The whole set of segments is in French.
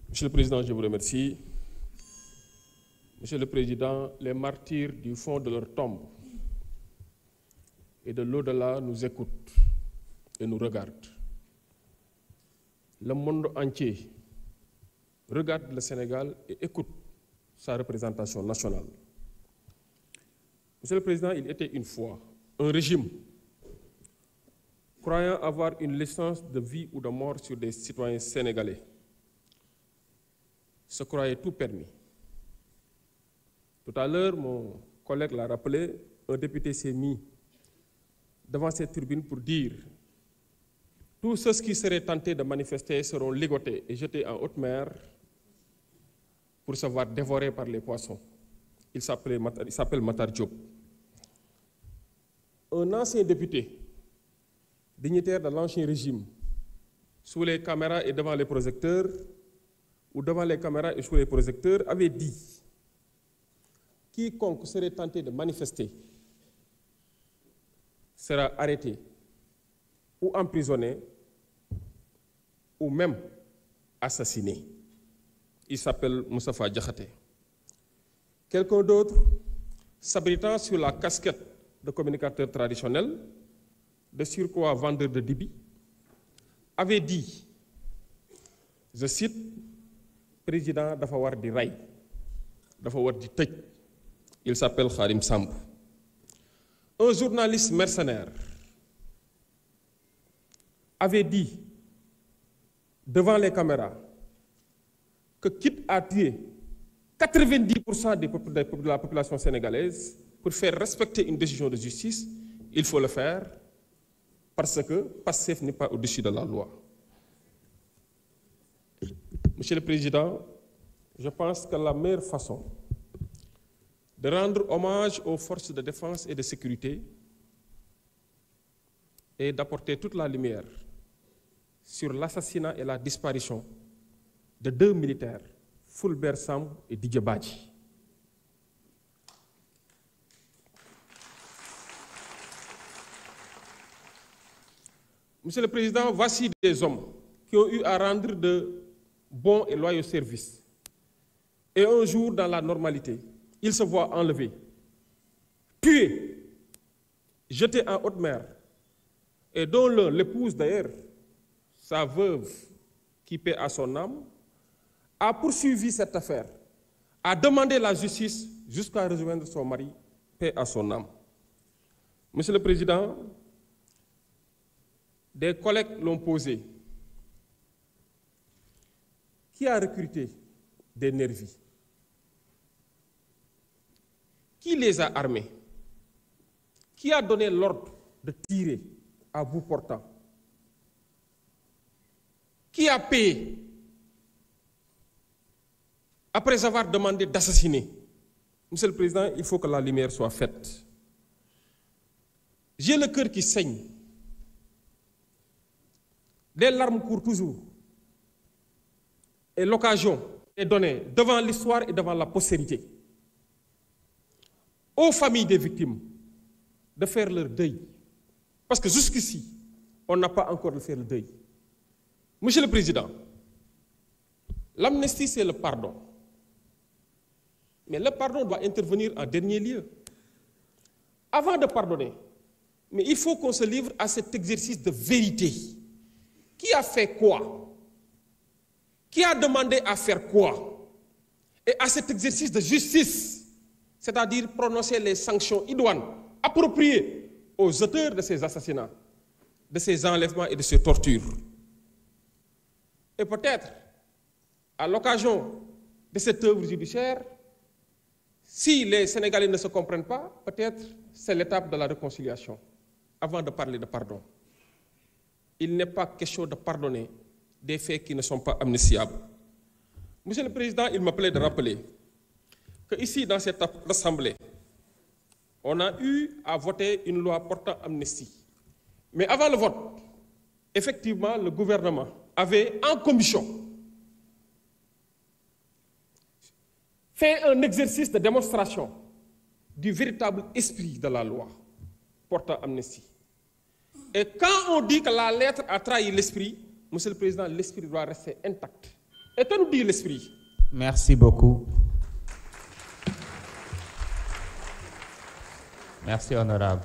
Monsieur le Président, je vous remercie. Monsieur le Président, les martyrs du fond de leur tombe et de l'au-delà nous écoutent et nous regardent. Le monde entier regarde le Sénégal et écoute sa représentation nationale. Monsieur le Président, il était une fois un régime croyant avoir une licence de vie ou de mort sur des citoyens sénégalais, se croyait tout permis. Tout à l'heure, mon collègue l'a rappelé, un député s'est mis devant cette tribune pour dire « Tous ceux qui seraient tentés de manifester seront ligotés et jetés en haute mer pour se voir dévorés par les poissons. » Il s'appelle Matar Diop. Un ancien député, dignitaire de l'ancien régime, sous les caméras et devant les projecteurs, ou devant les caméras et sous les projecteurs, avait dit « Quiconque serait tenté de manifester sera arrêté ou emprisonné ou même assassiné. » Il s'appelle Moustapha Diakhaté. Quelqu'un d'autre, s'abritant sur la casquette de communicateur traditionnel, de surcroît vendeur de dibi, avait dit, je cite, président dafa war di ray dafa war di tëj. Il s'appelle Khadim Samb. Un journaliste mercenaire avait dit devant les caméras que quitte à tuer 90% de la population sénégalaise pour faire respecter une décision de justice, il faut le faire parce que Pastef n'est pas au-dessus de la loi. Monsieur le Président, je pense que la meilleure façon de rendre hommage aux forces de défense et de sécurité est d'apporter toute la lumière sur l'assassinat et la disparition de deux militaires, Fulbert Sambou et Didier Badji. Monsieur le Président, voici des hommes qui ont eu à rendre de bons et loyaux services. Et un jour, dans la normalité, ils se voient enlevés, tués, jetés en haute mer, et dont l'un, l'épouse d'ailleurs, sa veuve, qui paie à son âme, a poursuivi cette affaire, a demandé la justice jusqu'à rejoindre son mari, paix à son âme. Monsieur le Président, des collègues l'ont posé. Qui a recruté des nervis? Qui les a armés? Qui a donné l'ordre de tirer à bout portant? Qui a payé après avoir demandé d'assassiner? Monsieur le Président, il faut que la lumière soit faite. J'ai le cœur qui saigne. Des larmes courent toujours. Et l'occasion est donnée devant l'histoire et devant la postérité aux familles des victimes de faire leur deuil. Parce que jusqu'ici, on n'a pas encore fait le deuil. Monsieur le Président, l'amnistie, c'est le pardon. Mais le pardon doit intervenir en dernier lieu. Avant de pardonner, mais il faut qu'on se livre à cet exercice de vérité. Qui a fait quoi? Qui a demandé à faire quoi? Et à cet exercice de justice, c'est-à-dire prononcer les sanctions idoines appropriées aux auteurs de ces assassinats, de ces enlèvements et de ces tortures. Et peut-être, à l'occasion de cette œuvre judiciaire, si les Sénégalais ne se comprennent pas, peut-être c'est l'étape de la réconciliation, avant de parler de pardon. Il n'est pas question de pardonner des faits qui ne sont pas amnistiables. Monsieur le Président, il me plaît de rappeler qu'ici, dans cette Assemblée, on a eu à voter une loi portant amnistie. Mais avant le vote, effectivement, le gouvernement avait, en commission, fait un exercice de démonstration du véritable esprit de la loi portant amnistie. Et quand on dit que la lettre a trahi l'esprit, Monsieur le Président, l'esprit doit rester intact. Et que nous dit l'esprit? Merci beaucoup. Merci, honorable.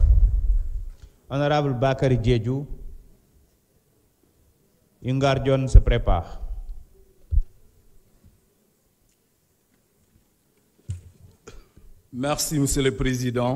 Honorable Bakary Diédhiou, Yungar Dione se prépare. Merci, Monsieur le Président.